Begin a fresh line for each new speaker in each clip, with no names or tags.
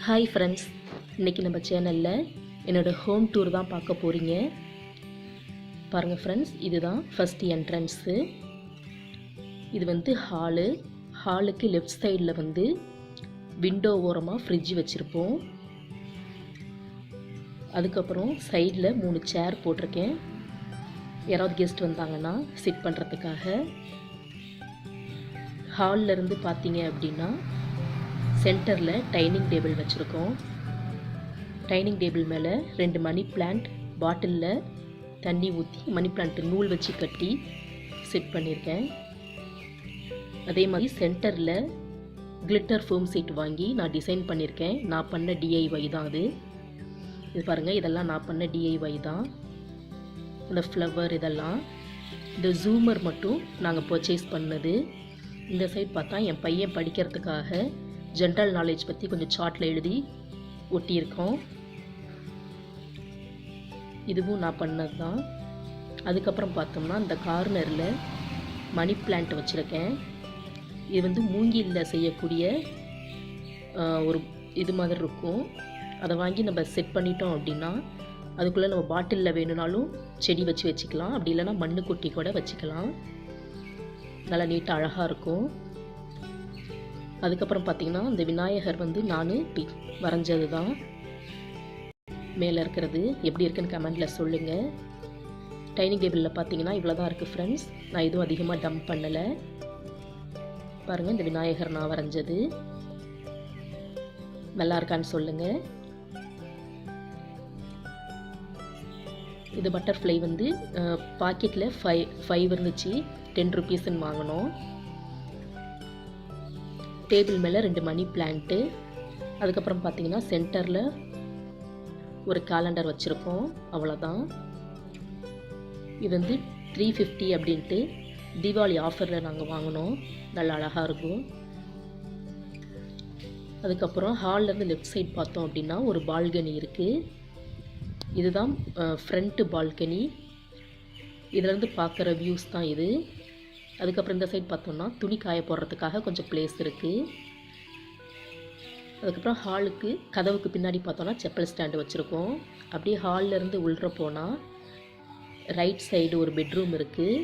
Hi friends, இன்றைக்கி நம்ம சேனலில் என்னோடய ஹோம் டூர் தான் பார்க்க போகிறீங்க. பாருங்கள் ஃப்ரெண்ட்ஸ், இதுதான் ஃபஸ்ட்டு என்ட்ரன்ஸு. இது வந்து ஹாலுக்கு லெஃப்ட் சைடில் வந்து விண்டோ ஓரமாக ஃப்ரிட்ஜ் வச்சுருப்போம். அதுக்கப்புறம் சைடில் 3 சேர் போட்டிருக்கேன், யாராவது கெஸ்ட் வந்தாங்கன்னா சிட் பண்ணுறதுக்காக. ஹாலில் இருந்து பார்த்தீங்க அப்படின்னா சென்டரில் டைனிங் டேபிள் வச்சுருக்கோம். டைனிங் டேபிள் மேலே 2 மணி பிளான்ட் பாட்டிலில் தண்ணி ஊற்றி மணி பிளான்ட் நூல் வச்சு கட்டி செட் பண்ணியிருக்கேன். அதே மாதிரி சென்டரில் கிளிட்டர் ஃபோம் சீட் வாங்கி நான் டிசைன் பண்ணியிருக்கேன். நான் பண்ண டிஐஒய் தான் அது. இது பாருங்கள், இதெல்லாம் நான் பண்ண டிஐஒய் தான். அந்த ஃப்ளவர் இதெல்லாம். இந்த ஜூமர் மட்டும் நாங்கள் பர்ச்சேஸ் பண்ணது. இந்த சைட் பார்த்தா என் பையன் படிக்கிறதுக்காக ஜென்ரல் நாலேஜ் பற்றி கொஞ்சம் சார்ட்டில் எழுதி ஒட்டியிருக்கோம். இதுவும் நான் பண்ணது தான். அதுக்கப்புறம் பார்த்தோம்னா இந்த கார்னரில் மணி பிளான்ட் வச்சுருக்கேன். இது வந்து மூங்கிலில் செய்யக்கூடிய ஒரு இது மாதிரி இருக்கும். அதை வாங்கி நம்ம செட் பண்ணிட்டோம் அப்படின்னா அதுக்குள்ளே நம்ம பாட்டிலில் வேணும்னாலும் செடி வச்சு வச்சுக்கலாம், அப்படி இல்லைனா மண்ணு கொட்டி கூட வச்சுக்கலாம். நல்லா நீட்டாக அழகாக இருக்கும். அதுக்கப்புறம் பார்த்திங்கன்னா இந்த விநாயகர் வந்து நான் வரைஞ்சது தான். மேலே இருக்கிறது எப்படி இருக்குன்னு கமெண்டில் சொல்லுங்கள். டைனிங் டேபிளில் பார்த்தீங்கன்னா இவ்வளோ தான் இருக்குது ஃப்ரெண்ட்ஸ். நான் எதுவும் அதிகமாக டம்ப் பண்ணலை. பாருங்கள், இந்த விநாயகர் நான் வரைஞ்சது. நல்லா இருக்கான்னு சொல்லுங்கள். இது பட்டர்ஃப்ளை வந்து பாக்கெட்டில் 5 இருந்துச்சு, 10 ருபீஸ்ன்னு வாங்கினோம். டேபிள் மேலே 2 மணி பிளான்ட்டு. அதுக்கப்புறம் பார்த்தீங்கன்னா சென்டரில் ஒரு கேலண்டர் வச்சுருக்கோம், அவ்வளோதான். இது வந்து 350 அப்படின்ட்டு தீபாவளி ஆஃபரில் நாங்கள் வாங்கினோம். நல்லா அழகாக இருக்கும். அதுக்கப்புறம் ஹால்லேருந்து லெஃப்ட் சைட் பார்த்தோம் அப்படின்னா ஒரு பால்கனி இருக்குது. இதுதான் ஃப்ரண்ட்டு பால்கனி. இதிலேருந்து பார்க்குற வியூஸ் தான் இது. அதுக்கப்புறம் இந்த சைட் பார்த்தோம்னா துணி காய போடுறதுக்காக கொஞ்சம் பிளேஸ் இருக்குது. அதுக்கப்புறம் ஹாலுக்கு கதவுக்கு பின்னாடி பார்த்தோன்னா செப்பல் ஸ்டாண்டு வச்சுருக்கோம். அப்படியே ஹாலிலேருந்து உள்ள போனால் ரைட் சைடு ஒரு பெட்ரூம் இருக்குது.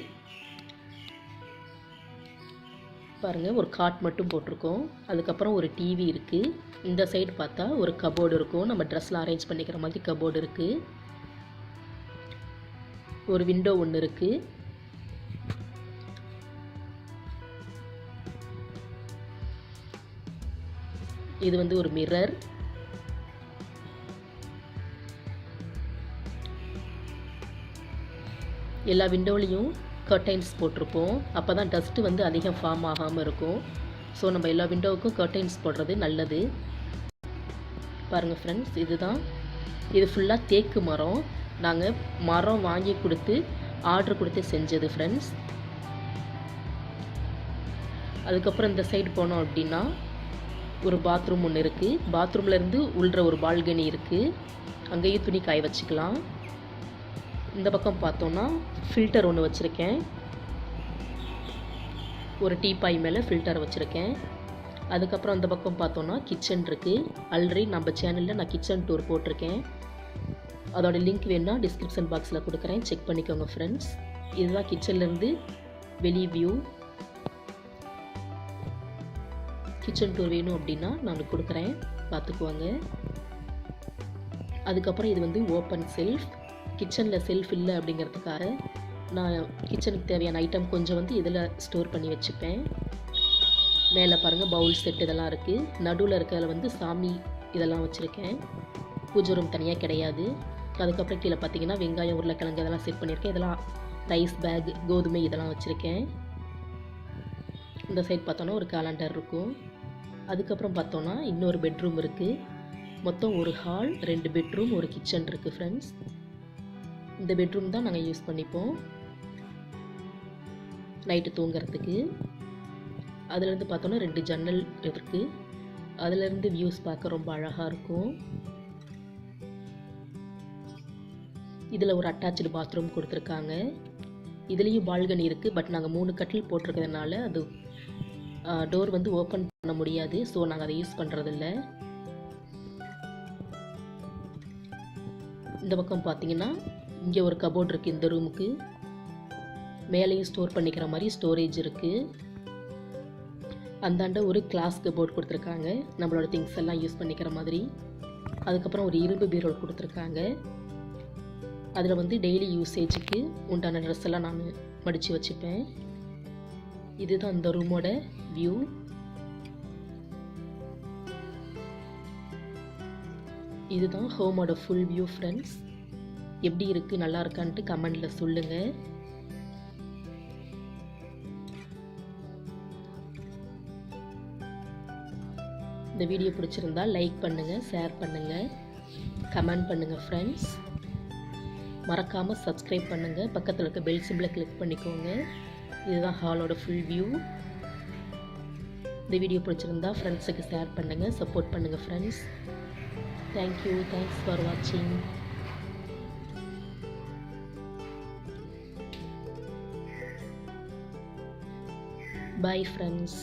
பாருங்கள், ஒரு காட் மட்டும் போட்டிருக்கோம். அதுக்கப்புறம் ஒரு டிவி இருக்குது. இந்த சைடு பார்த்தா ஒரு கபோர்டு இருக்கும், நம்ம ட்ரெஸ்லாம் அரேஞ்ச் பண்ணிக்கிற மாதிரி கபோர்டு இருக்குது. ஒரு விண்டோ ஒன்று இருக்குது. இது வந்து ஒரு மிரர். எல்லா விண்டோலையும் கர்டைன்ஸ் போட்டிருப்போம். அப்போ தான் டஸ்ட்டு வந்து அதிகம் ஃபார்ம் ஆகாமல் இருக்கும். ஸோ நம்ம எல்லா விண்டோவுக்கும் கர்டைன்ஸ் போடுறது நல்லது. பாருங்கள் ஃப்ரெண்ட்ஸ், இது ஃபுல்லாக தேக்கு மரம். நாங்கள் மரம் வாங்கி கொடுத்து ஆர்டர் கொடுத்து செஞ்சது ஃப்ரெண்ட்ஸ். அதுக்கப்புறம் இந்த சைடு போனோம் அப்படின்னா ஒரு பாத்ரூம் ஒன்று இருக்குது. பாத்ரூம்லேருந்து உள்ள ஒரு பால்கனி இருக்குது, அங்கேயும் துணி காய வச்சுக்கலாம். இந்த பக்கம் பார்த்தோன்னா ஃபில்டர் ஒன்று வச்சுருக்கேன். ஒரு டீப்பாய் மேலே ஃபில்டர் வச்சுருக்கேன். அதுக்கப்புறம் அந்த பக்கம் பார்த்தோன்னா கிச்சன் இருக்குது. ஆல்ரெடி நம்ம சேனலில் நான் கிச்சன் டூர் போட்டிருக்கேன். அதோட லிங்க் வேணுன்னா டிஸ்கிரிப்ஷன் பாக்ஸில் கொடுக்குறேன், செக் பண்ணிக்கோங்க ஃப்ரெண்ட்ஸ். இதுதான் கிச்சன்லேருந்து வெளி வியூ. கிச்சன் டூர் வேணும் அப்படின்னா நான் கொடுக்குறேன், பார்த்துக்குவாங்க. அதுக்கப்புறம் இது வந்து ஓப்பன் செல்ஃப். கிச்சனில் செல்ஃப் இல்லை அப்படிங்கிறதுக்காக நான் கிச்சனுக்கு தேவையான ஐட்டம் கொஞ்சம் வந்து இதில் ஸ்டோர் பண்ணி வச்சுப்பேன். மேலே பாருங்கள் பவுல் செட் இதெல்லாம் இருக்குது. நடுவில் இருக்கிறதுல வந்து சாமி இதெல்லாம் வச்சுருக்கேன். பூஜை ரூம் தனியாக கிடையாது. அதுக்கப்புறம் கீழே பார்த்தீங்கன்னா வெங்காயம், உருளைக்கிழங்கு இதெல்லாம் செட் பண்ணியிருக்கேன். இதெல்லாம் ரைஸ் பேக், கோதுமை இதெல்லாம் வச்சுருக்கேன். இந்த சைட் பார்த்தோன்னா ஒரு கேலண்டர் இருக்கும். அதுக்கப்புறம் பார்த்தோன்னா இன்னொரு பெட்ரூம் இருக்குது. மொத்தம் ஒரு ஹால், 2 பெட்ரூம், ஒரு கிச்சன் இருக்குது ஃப்ரெண்ட்ஸ். இந்த பெட்ரூம் தான் நாங்கள் யூஸ் பண்ணிப்போம் நைட்டு தூங்குறதுக்கு. அதுலேருந்து பார்த்தோன்னா 2 ஜன்னல் இருக்குது. அதுலேருந்து வியூஸ் பார்க்க ரொம்ப அழகாக இருக்கும். இதில் ஒரு அட்டாச்சு பாத்ரூம் கொடுத்துருக்காங்க. இதுலேயும் பால்கனி இருக்குது. பட் நாங்கள் 3 கட்டில் போட்டிருக்கிறதுனால அது டோர் வந்து ஓப்பன் பண்ண முடியாது. ஸோ நாங்கள் அதை யூஸ் பண்ணுறதில்ல. இந்த பக்கம் பார்த்தீங்கன்னா இங்கே ஒரு கபோர்ட் இருக்குது. இந்த ரூமுக்கு மேலேயும் ஸ்டோர் பண்ணிக்கிற மாதிரி ஸ்டோரேஜ் இருக்குது. அந்தாண்ட ஒரு கிளாஸ் கபோர்ட் கொடுத்துருக்காங்க, நம்மளோட திங்ஸ் எல்லாம் யூஸ் பண்ணிக்கிற மாதிரி. அதுக்கப்புறம் ஒரு இரும்பு பீரோல் கொடுத்துருக்காங்க. அதில் வந்து டெய்லி யூசேஜுக்கு உண்டான ட்ரெஸ் எல்லாம் நான் மடித்து வச்சுப்பேன். இதுதான் இந்த ரூமோட வியூ. இதுதான் ஹோமோட ஃபுல் வியூ ஃப்ரெண்ட்ஸ். எப்படி இருக்குது, நல்லா இருக்கான்ட்டு கமெண்டில் சொல்லுங்கள். இந்த வீடியோ பிடிச்சிருந்தா லைக் பண்ணுங்கள், ஷேர் பண்ணுங்கள், கமெண்ட் பண்ணுங்கள் ஃப்ரெண்ட்ஸ். மறக்காமல் சப்ஸ்கிரைப் பண்ணுங்கள், பக்கத்தில் இருக்க பெல் சிம்பிளை கிளிக் பண்ணிக்கோங்க. இதுதான் ஹாலோட ஃபுல் வியூ. இந்த வீடியோ பிடிச்சிருந்தா ஃப்ரெண்ட்ஸுக்கு ஷேர் பண்ணுங்கள், சப்போர்ட் பண்ணுங்கள் ஃப்ரெண்ட்ஸ். தேங்க்யூ, தேங்க்ஸ் ஃபார் வாட்சிங். Bye friends.